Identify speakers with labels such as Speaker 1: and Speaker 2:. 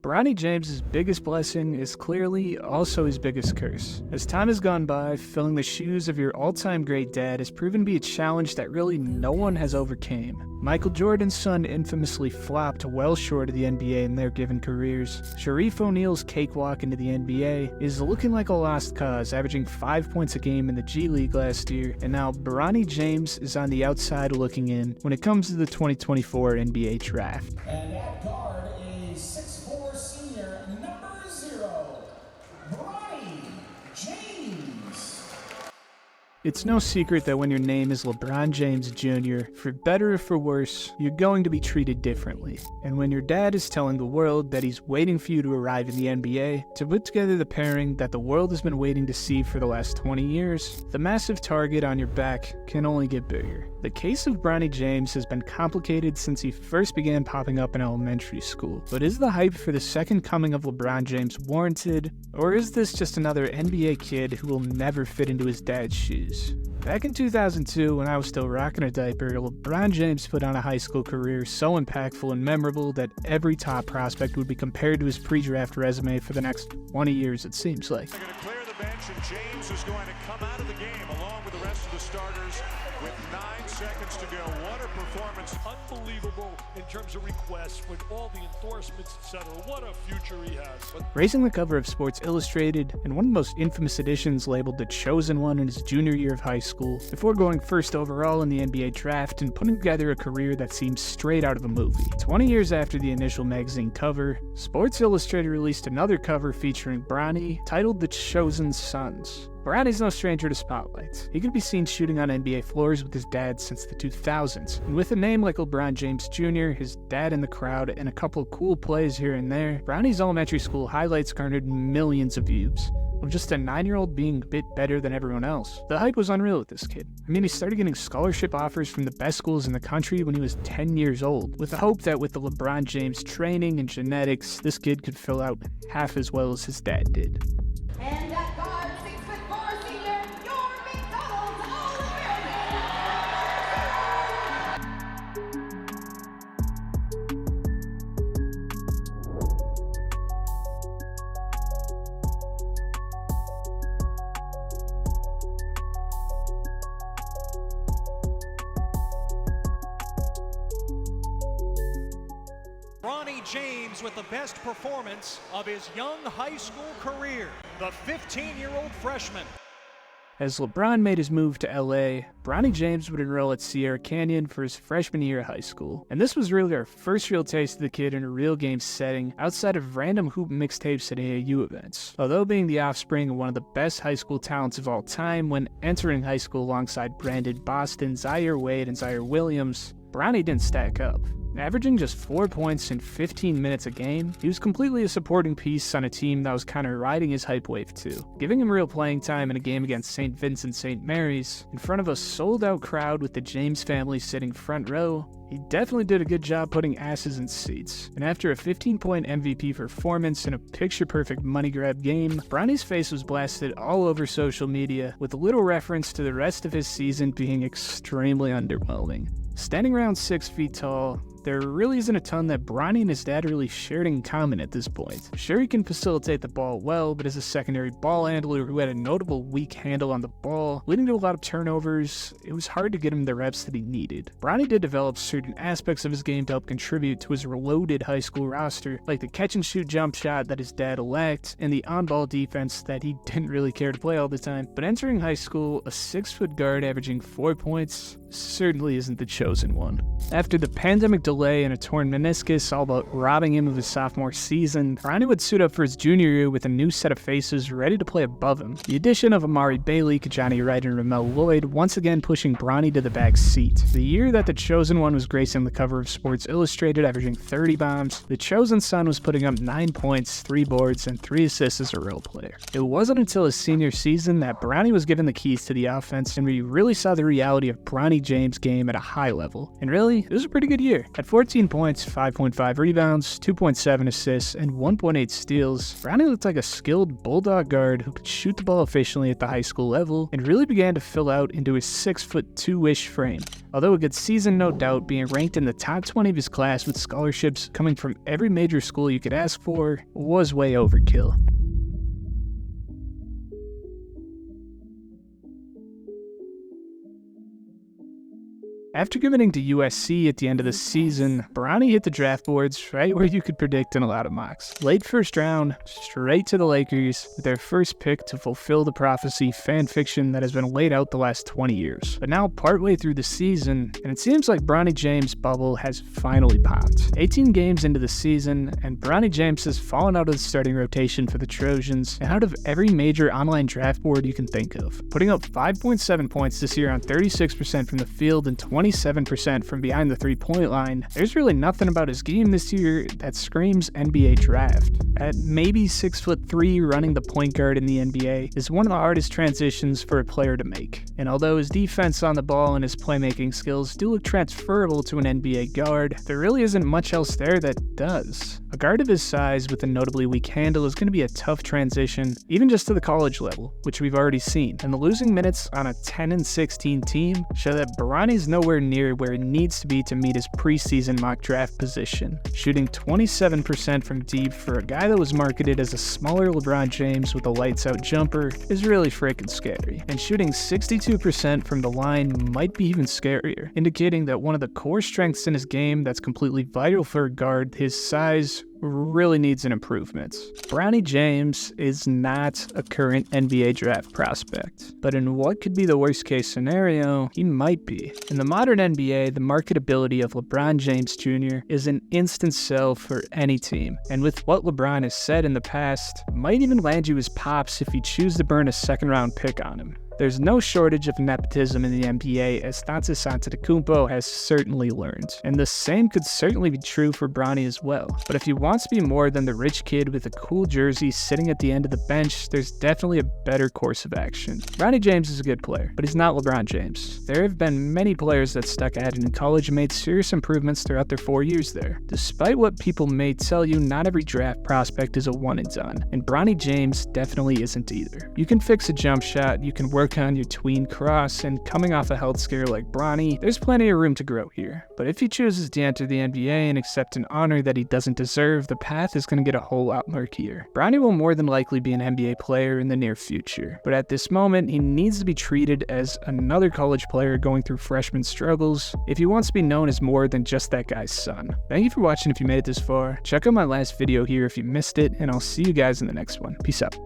Speaker 1: Bronny James' biggest blessing is clearly also his biggest curse. As time has gone by, filling the shoes of your all-time great dad has proven to be a challenge that really no one has overcame. Michael Jordan's son infamously flopped well short of the NBA in their given careers. Shareef O'Neal's cakewalk into the NBA is looking like a lost cause, averaging 5 points a game in the G League last year, and now Bronny James is on the outside looking in when it comes to the 2024 NBA draft.
Speaker 2: And at guard is 6'4" senior, number 0, Bronny James.
Speaker 1: It's no secret that when your name is LeBron James Jr., for better or for worse, you're going to be treated differently. And when your dad is telling the world that he's waiting for you to arrive in the NBA, to put together the pairing that the world has been waiting to see for the last 20 years, the massive target on your back can only get bigger. The case of Bronny James has been complicated since he first began popping up in elementary school. But is the hype for the second coming of LeBron James warranted, or is this just another NBA kid who will never fit into his dad's shoes? Back in 2002, when I was still rocking a diaper, LeBron James put on a high school career so impactful and memorable that every top prospect would be compared to his pre-draft resume for the next 20 years, it seems like.
Speaker 3: They're going to clear the bench, and James is going to come out of the game along with the rest of the starters with 9 seconds to go. What a performance.
Speaker 4: Unbelievable in terms of requests with all the endorsements, etc. What a future he has.
Speaker 1: Raising the cover of Sports Illustrated and one of the most infamous editions labeled The Chosen One in his junior year of high school, before going first overall in the NBA draft and putting together a career that seems straight out of a movie. 20 years after the initial magazine cover, Sports Illustrated released another cover featuring Bronny, titled The Chosen Sons. Bronny's no stranger to spotlights. He could be seen shooting on NBA floors with his dad since the 2000s. And with a name like LeBron James Jr., his dad in the crowd, and a couple of cool plays here and there, Bronny's elementary school highlights garnered millions of views. Of just a 9-year-old being a bit better than everyone else. The hype was unreal with this kid. I mean, he started getting scholarship offers from the best schools in the country when he was 10 years old, with the hope that with the LeBron James training and genetics, this kid could fill out half as well as his dad did.
Speaker 5: And that guard, 6'4" senior, your McDonald's All-American.
Speaker 4: Bronny James with the best performance of his young high school career, the 15-year-old freshman.
Speaker 1: As LeBron made his move to LA, Bronny James would enroll at Sierra Canyon for his freshman year of high school. And this was really our first real taste of the kid in a real game setting outside of random hoop mixtapes at AAU events. Although being the offspring of one of the best high school talents of all time when entering high school alongside Brandon Boston, Zaire Wade, and Zaire Williams, Bronny didn't stack up. Averaging just 4 points in 15 minutes a game, he was completely a supporting piece on a team that was kind of riding his hype wave too. Giving him real playing time in a game against St. Vincent St. Mary's, in front of a sold-out crowd with the James family sitting front row, he definitely did a good job putting asses in seats. And after a 15-point MVP performance in a picture-perfect money-grab game, Bronny's face was blasted all over social media, with little reference to the rest of his season being extremely underwhelming. Standing around 6 feet tall, there really isn't a ton that Bronny and his dad really shared in common at this point. Sure, he can facilitate the ball well, but as a secondary ball handler who had a notable weak handle on the ball, leading to a lot of turnovers, it was hard to get him the reps that he needed. Bronny did develop certain aspects of his game to help contribute to his reloaded high school roster, like the catch-and-shoot jump shot that his dad lacked, and the on-ball defense that he didn't really care to play all the time. But entering high school, a 6-foot guard averaging 4 points certainly isn't the chosen one. After the pandemic delay and a torn meniscus all but robbing him of his sophomore season, Bronny would suit up for his junior year with a new set of faces ready to play above him. The addition of Amari Bailey, Kajani Wright, and Ramel Lloyd once again pushing Bronny to the back seat. The year that the chosen one was gracing the cover of Sports Illustrated, averaging 30 bombs, the chosen son was putting up 9 points, 3 boards, and 3 assists as a role player. It wasn't until his senior season that Bronny was given the keys to the offense and we really saw the reality of Bronny Bronny James game at a high level. And really, it was a pretty good year. At 14 points, 5.5 rebounds, 2.7 assists, and 1.8 steals, Bronny looked like a skilled bulldog guard who could shoot the ball efficiently at the high school level and really began to fill out into his 6'2"-ish frame. Although a good season, no doubt, being ranked in the top 20 of his class with scholarships coming from every major school you could ask for was way overkill. After committing to USC at the end of the season, Bronny hit the draft boards right where you could predict in a lot of mocks. Late first round, straight to the Lakers, with their first pick to fulfill the prophecy fan fiction that has been laid out the last 20 years. But now partway through the season, and it seems like Bronny James' bubble has finally popped. 18 games into the season, and Bronny James has fallen out of the starting rotation for the Trojans and out of every major online draft board you can think of, putting up 5.7 points this year on 36% from the field and 27% from behind the three-point line. There's really nothing about his game this year that screams NBA draft. At maybe 6'3", running the point guard in the NBA is one of the hardest transitions for a player to make. And although his defense on the ball and his playmaking skills do look transferable to an NBA guard, there really isn't much else there that does. A guard of his size with a notably weak handle is going to be a tough transition, even just to the college level, which we've already seen. And the losing minutes on a 10-16 team show that Bronny's nowhere near where it needs to be to meet his preseason mock draft position. Shooting 27% from deep for a guy that was marketed as a smaller LeBron James with a lights-out jumper is really freaking scary. And shooting 62% from the line might be even scarier, indicating that one of the core strengths in his game that's completely vital for a guard his size really needs an improvement. Bronny James is not a current NBA draft prospect, but in what could be the worst case scenario, he might be. In the modern NBA, the marketability of LeBron James Jr. is an instant sell for any team, and with what LeBron has said in the past, might even land you his pops if you choose to burn a second-round pick on him. There's no shortage of nepotism in the NBA, as Giannis Antetokounmpo has certainly learned, and the same could certainly be true for Bronny as well. But if he wants to be more than the rich kid with a cool jersey sitting at the end of the bench, there's definitely a better course of action. Bronny James is a good player, but he's not LeBron James. There have been many players that stuck at it in college and made serious improvements throughout their 4 years there. Despite what people may tell you, not every draft prospect is a one and done, and Bronny James definitely isn't either. You can fix a jump shot, you can work on your tween cross, and coming off a health scare like Bronny, there's plenty of room to grow here. But if he chooses to enter the NBA and accept an honor that he doesn't deserve, the path is going to get a whole lot murkier. Bronny will more than likely be an NBA player in the near future, but at this moment, he needs to be treated as another college player going through freshman struggles if he wants to be known as more than just that guy's son. Thank you for watching if you made it this far. Check out my last video here if you missed it, and I'll see you guys in the next one. Peace out.